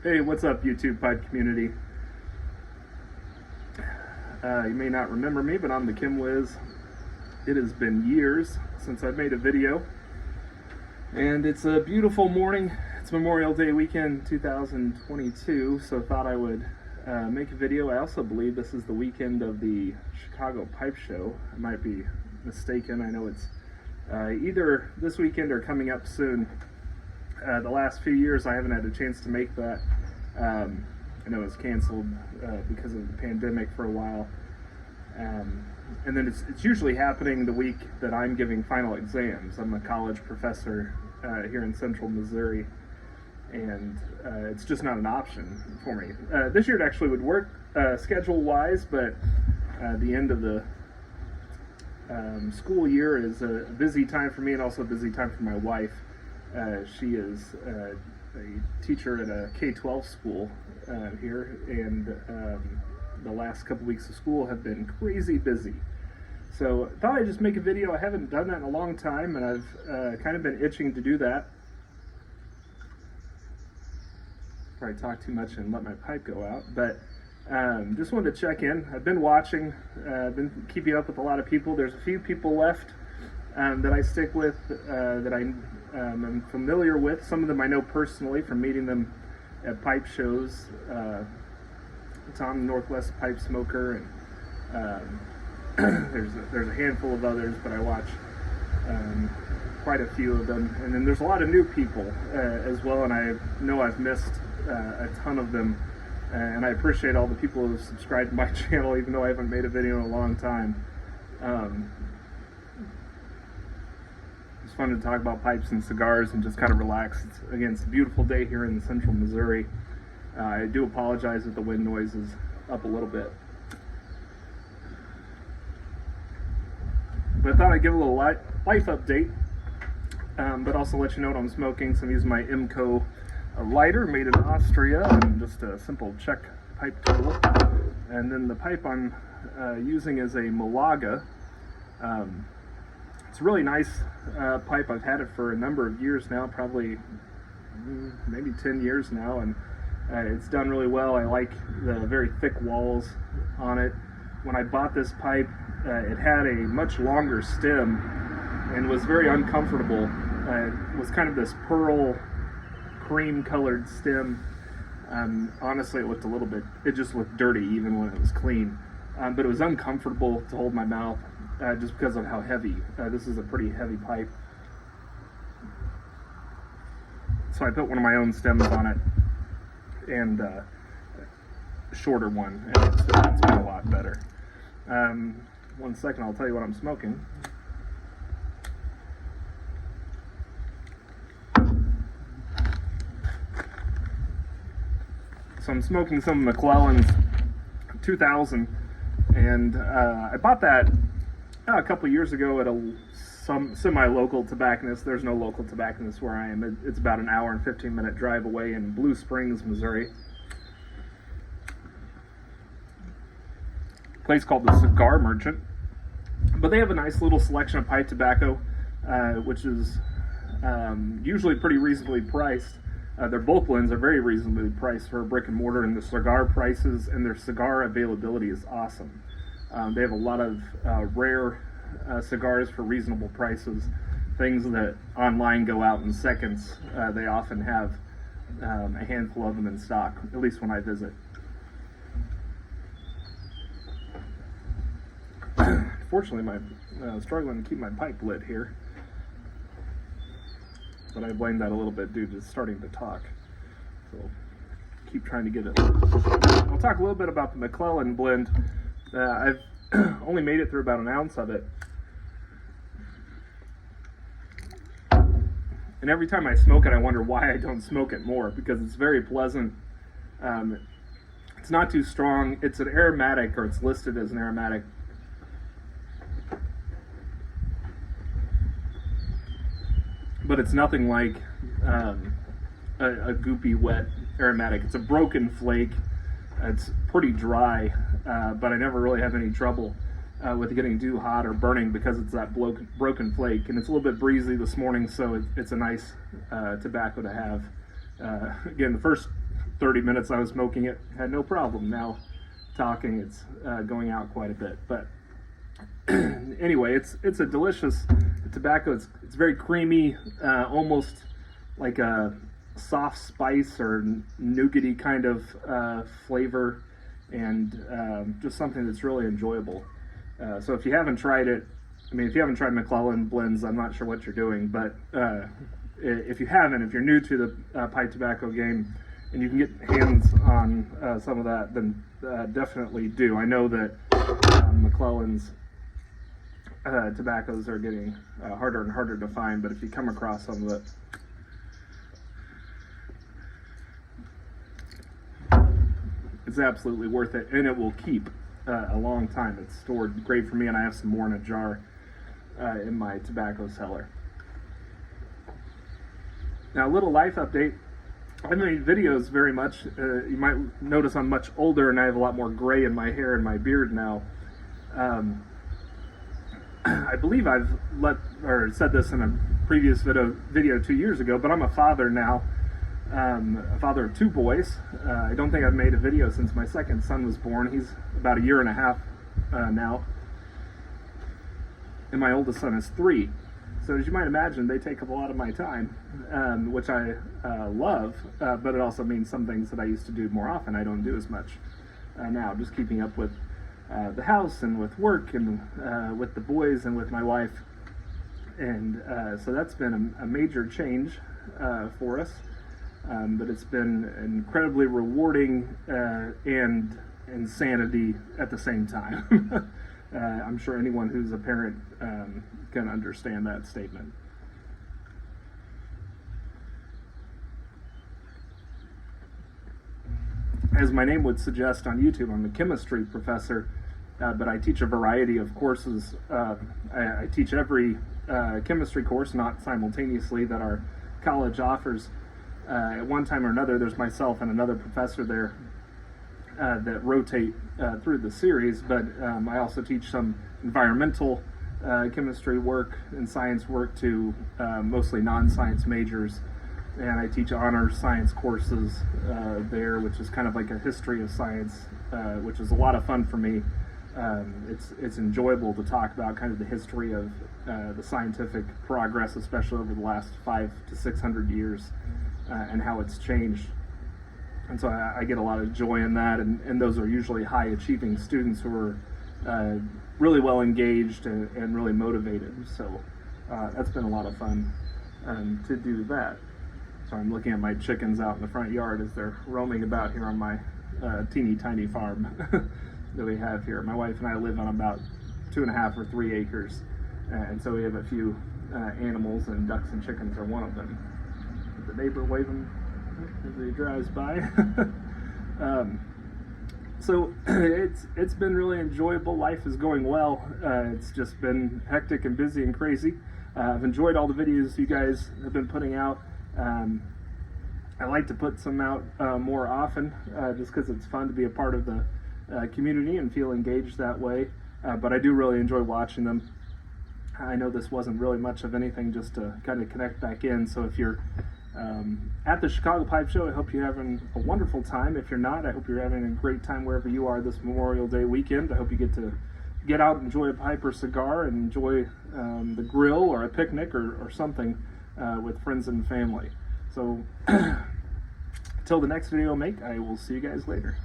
Hey, what's up, YouTube pipe community? You may not remember me, but I'm the Kim Wiz. It has been years since I've made a video, and it's a beautiful morning. It's Memorial Day weekend 2022, so thought I would make a video. I also believe this is the weekend of the Chicago Pipe Show. I might be mistaken. I know it's either this weekend or coming up soon. The last few years I haven't had a chance to make that. I know it was canceled because of the pandemic for a while. And then it's usually happening the week that I'm giving final exams. I'm a college professor here in central Missouri, and it's just not an option for me. This year it actually would work schedule-wise, but the end of the school year is a busy time for me and also a busy time for my wife. She is a teacher at a K-12 school here, and the last couple weeks of school have been crazy busy. So I thought I'd just make a video. I haven't done that in a long time, and I've kind of been itching to do that. Probably talk too much and let my pipe go out, but just wanted to check in. I've been watching, been keeping up with a lot of people. There's a few people left that I stick with, that I'm familiar with. Some of them I know personally from meeting them at pipe shows. Tom, Northwest Pipe Smoker, and there's a handful of others, but I watch quite a few of them. And then there's a lot of new people as well, and I know I've missed a ton of them. And I appreciate all the people who have subscribed to my channel, even though I haven't made a video in a long time. It's fun to talk about pipes and cigars and just kind of relax. It's a beautiful day here in central Missouri. I do apologize if the wind noise is up a little bit. But I thought I'd give a little life update, but also let you know what I'm smoking. So I'm using my MCO lighter made in Austria, and just a simple Czech pipe tool. And then the pipe I'm using is a Malaga. It's a really nice pipe. I've had it for a number of years now, probably maybe 10 years now, and it's done really well. I like the very thick walls on it. When I bought this pipe, it had a much longer stem and was very uncomfortable. It was kind of this pearl cream colored stem. Honestly, it just looked dirty even when it was clean. But it was uncomfortable to hold my mouth just because of how heavy. This is a pretty heavy pipe. So I put one of my own stems on it, and a shorter one, and it's been a lot better. 1 second, I'll tell you what I'm smoking. So I'm smoking some McClelland 2000, and I bought that a couple years ago at some semi-local tobacconist. There's no local tobacconist where I am. It's about an hour and 15-minute drive away in Blue Springs, Missouri. A place called the Cigar Merchant. But they have a nice little selection of pipe tobacco, which is usually pretty reasonably priced. Their bulk blends are very reasonably priced for a brick and mortar, and the cigar prices and their cigar availability is awesome. They have a lot of rare cigars for reasonable prices, things that online go out in seconds. They often have a handful of them in stock, at least when I visit. Fortunately, I'm struggling to keep my pipe lit here, but I blame that a little bit due to starting to talk. So keep trying to get it lit. I'll talk a little bit about the McClelland blend. I've only made it through about an ounce of it. And every time I smoke it, I wonder why I don't smoke it more, because it's very pleasant. It's not too strong. It's an aromatic, or it's listed as an aromatic. But it's nothing like a goopy, wet aromatic. It's a broken flake. It's pretty dry, but I never really have any trouble with getting too hot or burning because it's that broken flake. And it's a little bit breezy this morning, so it's a nice tobacco to have. Again, the first 30 minutes I was smoking it, had no problem. Now talking, it's going out quite a bit. But anyway, it's a delicious tobacco. It's very creamy, almost like a soft spice or nougaty kind of flavor, and just something that's really enjoyable. So if you haven't tried it, I mean, if you haven't tried McClelland blends, I'm not sure what you're doing, but if you haven't, if you're new to the pipe tobacco game and you can get hands on some of that, then definitely do. I know that McClelland's tobaccos are getting harder and harder to find, but if you come across some of it, it's absolutely worth it, and it will keep a long time. It's stored great for me, and I have some more in a jar in my tobacco cellar. Now, a little life update. I made videos very much. You might notice I'm much older, and I have a lot more gray in my hair and my beard now. I believe I've said this in a previous video 2 years ago, but I'm a father now. A father of 2 boys. I don't think I've made a video since my second son was born. He's about a year and a half now. And my oldest son is 3. So as you might imagine, they take up a lot of my time, which I love, but it also means some things that I used to do more often I don't do as much now, just keeping up with the house and with work and with the boys and with my wife. And so that's been a major change for us. But it's been incredibly rewarding and insanity at the same time. I'm sure anyone who's a parent can understand that statement. As my name would suggest on YouTube, I'm a chemistry professor, but I teach a variety of courses. I teach every chemistry course, not simultaneously, that our college offers. At one time or another, there's myself and another professor there that rotate through the series, but I also teach some environmental chemistry work and science work to mostly non-science majors, and I teach honor science courses there, which is kind of like a history of science, which is a lot of fun for me. It's enjoyable to talk about kind of the history of the scientific progress, especially over the last 500 to 600 years. And how it's changed. And so I get a lot of joy in that, and those are usually high achieving students who are really well engaged and really motivated. So that's been a lot of fun to do that. So I'm looking at my chickens out in the front yard as they're roaming about here on my teeny tiny farm that we have here. My wife and I live on about 2.5 or 3 acres, and so we have a few animals, and ducks and chickens are one of them. The neighbor waving as he drives by. So it's been really enjoyable. Life is going well. It's just been hectic and busy and crazy. I've enjoyed all the videos you guys have been putting out. I like to put some out more often, just because it's fun to be a part of the community and feel engaged that way. But I do really enjoy watching them. I know this wasn't really much of anything, just to kind of connect back in. So if you're at the Chicago Pipe Show, I hope you're having a wonderful time. If you're not, I hope you're having a great time wherever you are this Memorial Day weekend. I hope you get out and enjoy a pipe or cigar and enjoy the grill or a picnic or something with friends and family. So until the next video I make, I will see you guys later.